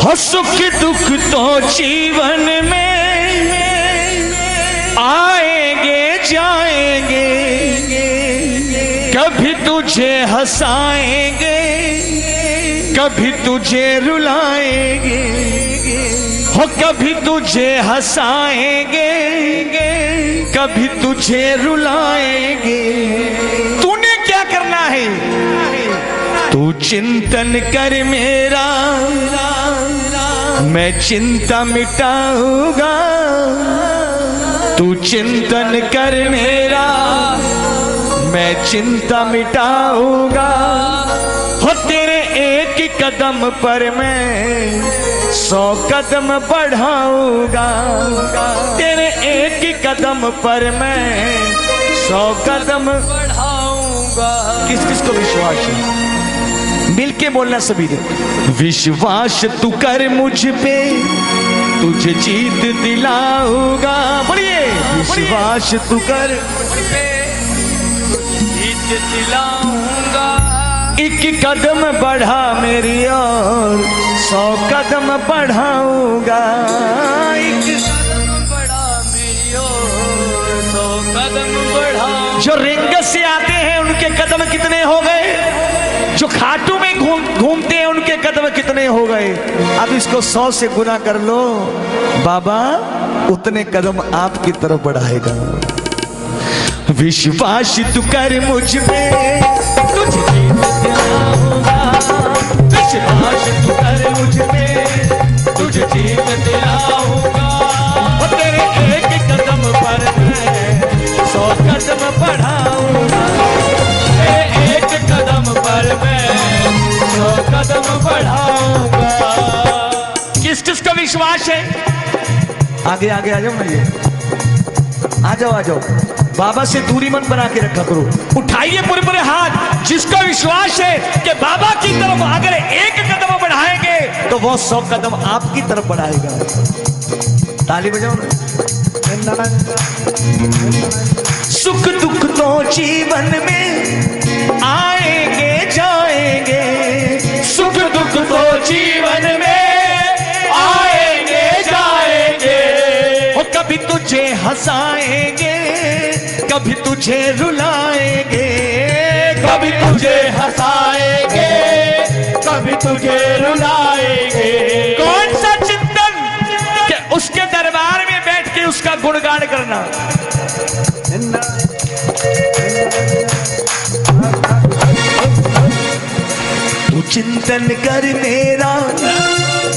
हो सुख दुख तो जीवन में आएंगे जाएंगे, कभी तुझे हंसाएंगे कभी तुझे रुलाएंगे, हो कभी तुझे हंसाएंगे कभी तुझे रुलाएंगे। तूने क्या करना है? तू चिंतन कर मेरा, मैं चिंता मिटाऊंगा। तू चिंतन कर मेरा, मैं चिंता मिटाऊंगा। हो तेरे एक कदम पर मैं 100 कदम बढ़ाऊंगा। तेरे एक कदम पर मैं 100 कदम बढ़ाऊंगा। किस किस को विश्वास है? मिलके बोलना सभी ने। विश्वास तू कर मुझ पे, तुझे जीत दिलाऊंगा। बोलिए विश्वास तू कर मुझ पे, जीत दिलाऊंगा। एक कदम बढ़ा मेरी और 100 कदम बढ़ाऊंगा। एक कदम बढ़ा मेरी और 100 कदम बढ़ाऊंगा। जो रिंग से आते हैं उनके कदम कितने हो गए? जो खाटू में घूमते हैं उनके कदम कितने हो गए? अब इसको 100 से गुना कर लो, बाबा उतने कदम आपकी तरफ बढ़ाएगा। विश्वास तू कर मुझ पे, तुझे जीत दिलाऊंगा। विश्वास तू कर मुझ पे, तुझे जीत दिलाऊंगा। और तेरे एक कदम पर मैं 100 कदम बढ़ाऊंगा। तेरे एक कदम पर मैं 100 कदम बढ़ाऊंगा। किस किस का विश्वास है? आगे आगे आ जाओ ना, ये आ जाओ आ जाओ। बाबा से दूरी मत बना के रखा करो। उठाइए पूरे पूरे हाथ। जिसका विश्वास है कि बाबा की तरफ अगर एक कदम बढ़ाएंगे तो वो 100 कदम आपकी तरफ बढ़ाएगा। ताली बजाओ ना। सुख दुख तो जीवन में आएंगे जाएंगे, सुख दुख तो जीवन में आएंगे जाएंगे। वो कभी तुझे हंसाएंगे कभी तुझे रुलाएंगे, कभी तुझे हंसाएंगे कभी तुझे रुलाएंगे। कौन सा चिंतन कि उसके दरबार में बैठ के उसका गुणगान करना। तू चिंतन कर मेरा,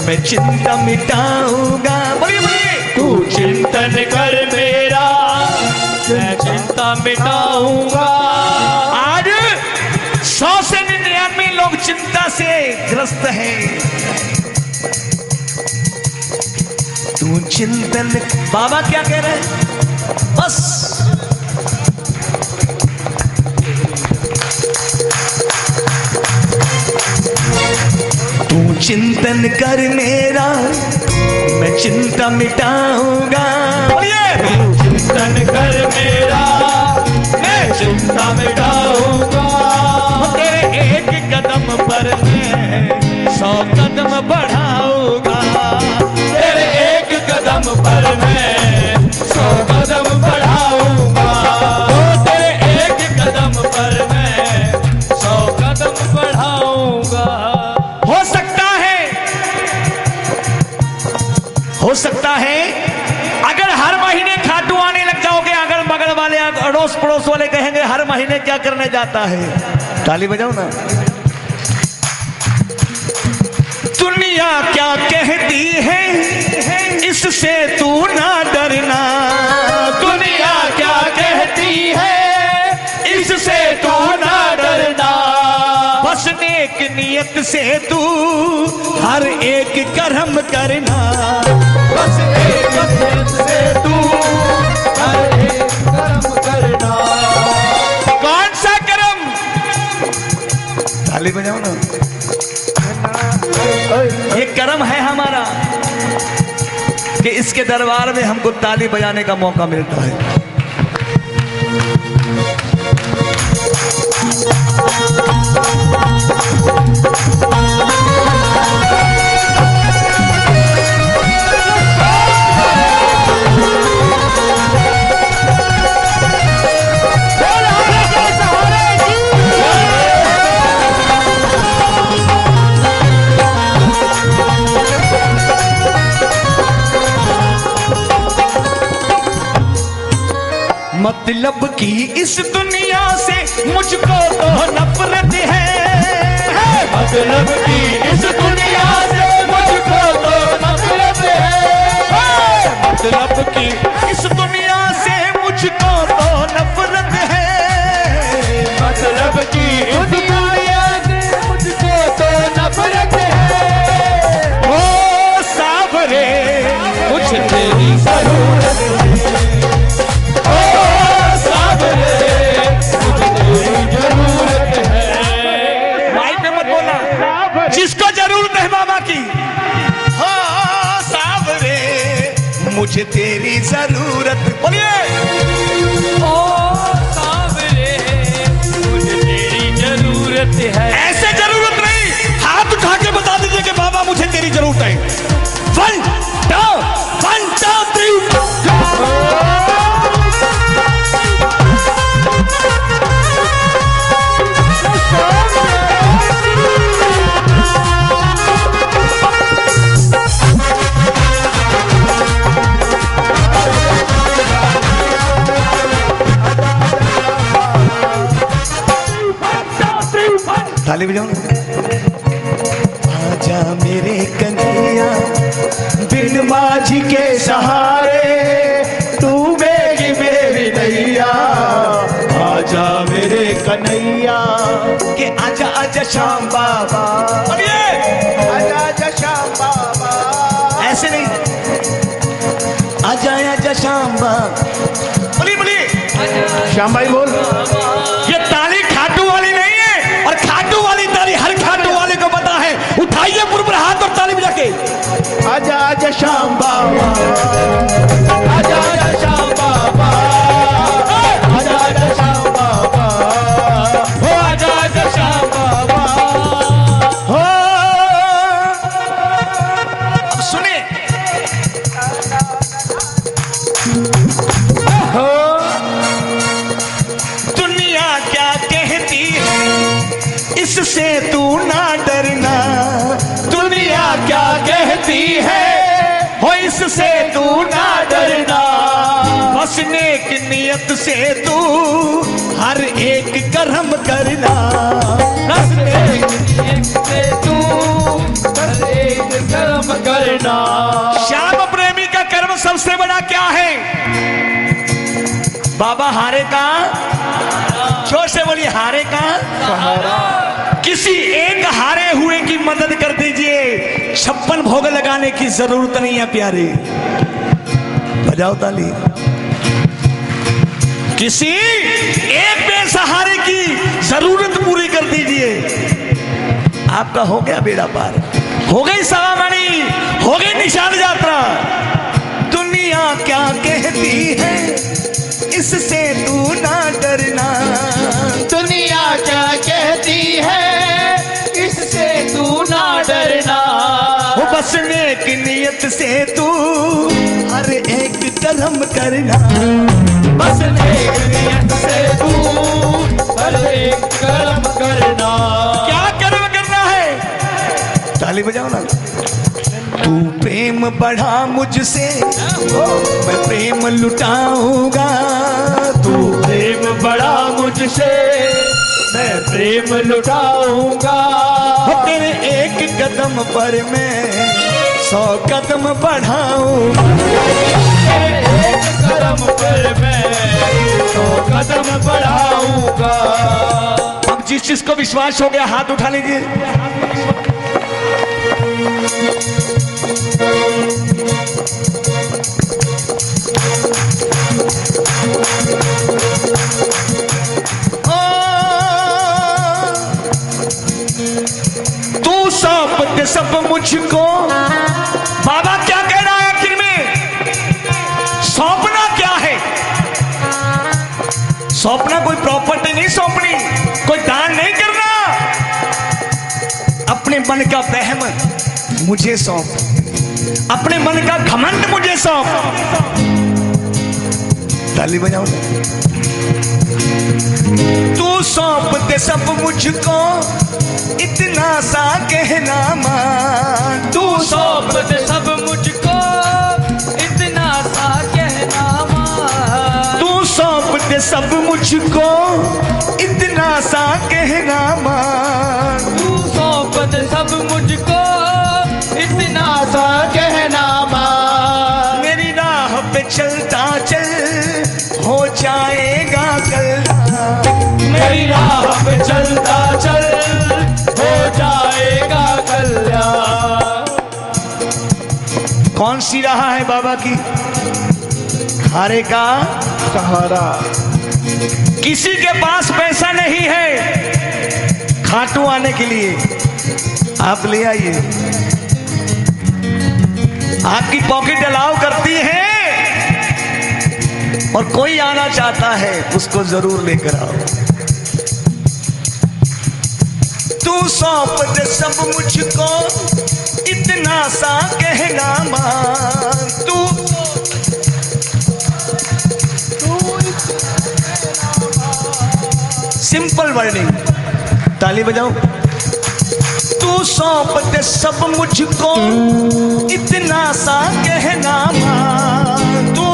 मैं चिंता मिटाऊंगा। बोलिए बोलिए। तू चिंतन कर मेरा, मैं चिंता मिटाऊंगा। आज 100 से 99 लोग चिंता से ग्रस्त हैं। तू चिंतन, बाबा क्या कह रहे हैं? बस तू चिंतन कर मेरा, मैं चिंता मिटाऊंगा। तू चिंतन कर मेरा, मैं चिंता मिटाऊंगा। तेरे एक कदम पर मैं 100 कदम बढ़ाऊंगा। तेरे एक कदम पर मैं 100 कदम बढ़ाऊंगा। तेरे एक कदम पर मैं 100 कदम बढ़ाऊंगा। हो सकता है अगर हर महीने खाटू आने लग जाओगे, अगर बगल वाले अड़ोस पड़ोस वाले कहेंगे हर महीने क्या करने जाता है। ताली बजाओ ना। दुनिया क्या कहती है इससे तू ना डरना। दुनिया क्या कहती है इससे तू ना डरना। बस नेक नियत से तू हर एक कर्म करना। बस नेक नियत से तू हर एक कर्म करना। कौन सा कर्म? ताली बजाओ ना। ये कर्म है हमारा कि इसके दरबार में हमको ताली बजाने का मौका मिलता है। मतलब की इस दुनिया से मुझको तो नफरत है। मतलब की इस दुनिया से मुझको तो नफरत है। मतलब की इस दुनिया से मुझको तो नफरत है। मतलब की इस दुनिया से मुझको तो नफरत है। ओ सावरे मुझे तेरी जरूरत है। ओ सावरे मुझे तेरी जरूरत है। माइक पे मत बोलना, जिसको जरूरत है बाबा की। हो सावरे मुझे तेरी जरूरत, बोलिए। ओ सावरे मुझे तेरी जरूरत है। ऐसे जरूरत नहीं, हाथ उठा के बता दीजिए कि बाबा मुझे तेरी जरूरत है। 1 2 1 2 3। ताली बजाओ। आजा मेरे कन्हैया बिन माझी के सहारे, तू मेरी मेरी नैया। आजा मेरे कन्हैया के आजा आजा श्याम बाबा। आजा आजा श्याम बाबा, ऐसे नहीं, आजा आजा श्याम बाबा। बोलिए बोलिए श्याम भाई बोल। ये ताली खाटू वाली नहीं है, और खाटू वाली ताली हर खाटू वाले को पता है। उठाइए पुरपुर हाथ और ताली बजा के। आजा आजा श्याम बाबा, आजा आजा श्याम बाबा, आजा आजा श्याम बाबा, हो आजा आजा श्याम बाबा, हो। अब सुने, हो दुनिया क्या कहती है इससे तू ना डरना। दुनिया क्या कहती है हो इससे तू ना डरना। बस नेक नियत से तू हर एक कर्म करना। बस नेक नियत से तू हर एक कर्म करना। श्याम प्रेमी का कर्म सबसे बड़ा क्या है? बाबा हारे का, जोर से बोलिए, हारे का सहारा। किसी एक हारे हुए की मदद कर दीजिए, 56 भोग लगाने की जरूरत नहीं है प्यारे। बजाओ ताली। किसी एक बेसहारे की जरूरत पूरी कर दीजिए, आपका हो गया बेड़ा पार, हो गई सवामणि, हो गई निशान यात्रा। दुनिया क्या कहती है इससे तू ना डरना। दुनिया क्या कहती है इससे तू ना डरना। वो बस नेक नियत से तू हर एक कर्म करना। बस नेक नियत से तू हर एक कर्म करना। क्या कर्म करना है? ताली बजाओ ना। तू प्रेम बढ़ा मुझसे, मैं प्रेम लुटाऊंगा। तू प्रेम बढ़ा मुझसे, मैं प्रेम लुटाऊंगा। तेरे एक कदम पर मैं 100 कदम बढ़ाऊंगा। तेरे एक कदम पर मैं 100 कदम बढ़ाऊंगा। अब जिस चीज को विश्वास हो गया हाथ उठा लीजिए। तू सौंप दे सब मुझको। बाबा क्या कह रहा है आखिर में? सौंपना क्या है? सौंपना कोई प्रॉपर्टी नहीं सौंपनी, कोई दान नहीं करना। अपने मन का वहम मुझे सौंप, अपने मन का घमंड मुझे सौंप। ताली बजाओ। तू सौंप दे सब मुझको, इतना सा कहना मान। तू सौंप दे सब मुझको, इतना सा कहना मान। तू सौंप दे मुझको इतना सा कहना मान, तू सौंप दे सब मुझको इतना सा कहना मान। मेरी राह पे चलता चल हो जाएगा कल्याण, मेरी राह पे चलता चल हो जाएगा कल्याण। कौन सी राह है बाबा की? खारे का सहारा। किसी के पास पैसा नहीं है खाटू आने के लिए, आप ले आइए। आपकी पॉकेट अलाउ करती है, और कोई आना चाहता है उसको जरूर लेकर आओ। तू सौंप दे सब मुझको इतना सा कहना मान, तू सिंपल वर्डिंग, ताली बजाओ। तू सौंप दे सब मुझको इतना सा कहना मान, तू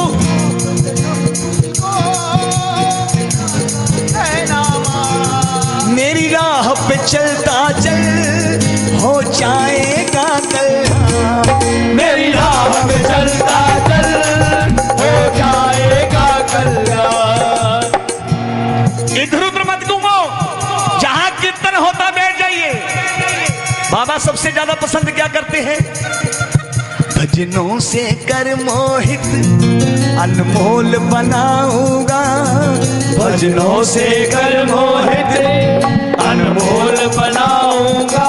मेरी राह पे चलता चल हो जाएगा कल्याण, मेरी राह पे चलता चल हो जाएगा कल्याण। इधर उधर मत घूमो, जहां कीर्तन होता बैठ जाइए। बाबा सबसे ज्यादा पसंद क्या करते हैं? भजनों से कर मोहित अनमोल बनाऊंगा, भजनों से कर मोहित अनमोल बनाऊंगा।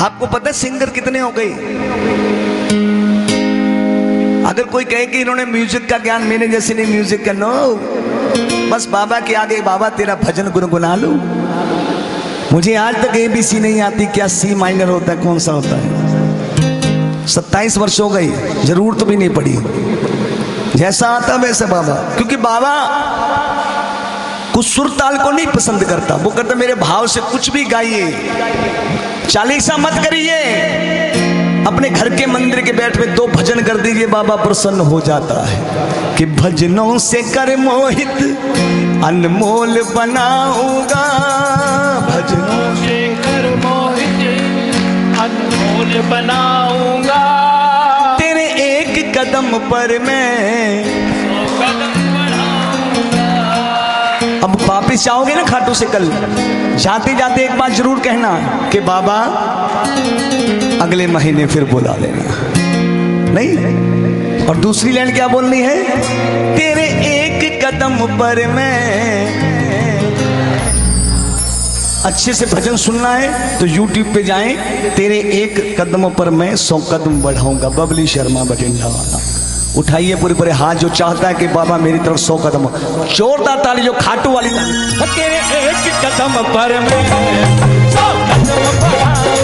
आपको पता है सिंगर कितने हो गए? अगर कोई कहे कि इन्होंने म्यूजिक का ज्ञान, मेरे जैसे नहीं म्यूजिक का, नो, बस बाबा के आगे बाबा तेरा भजन गुनगुना लूं। मुझे आज तक ABC नहीं आती, क्या C माइनर होता है, कौन सा होता है। 27 वर्ष हो गई, जरूरत भी नहीं पड़ी। जैसा आता वैसे बाबा, क्योंकि बाबा कुछ सुर ताल को नहीं पसंद करता, वो कहता मेरे भाव से कुछ भी गाइए, चालीसा मत करिए, अपने घर के मंदिर के बैठ में 2 भजन कर दीजिए, बाबा प्रसन्न हो जाता है। कि भजनों से कर मोहित अनमोल बनाऊंगा, भजनों से कर मोहित अनमोल बनाऊंगा। तेरे एक कदम पर मैं कदम बढ़ाऊंगा। अब वापिस जाओगे ना खाटू से कल, जाते जाते एक बात जरूर कहना कि बाबा अगले महीने फिर बुला लेना, नहीं? और दूसरी लाइन क्या बोलनी है? तेरे एक कदम पर मैं। अच्छे से भजन सुनना है तो YouTube पे जाएं, तेरे एक कदम पर मैं 100 कदम बढ़ाऊंगा, बबली शर्मा बठिंडा वाला। उठाइए पूरे पूरे हाथ जो चाहता है कि बाबा मेरी तरफ 100 कदम, जोरदार ताली, जो खाटू वाली ताली। तेरे एक कदम पर मैं 100 कदम बढ़ाऊंगा।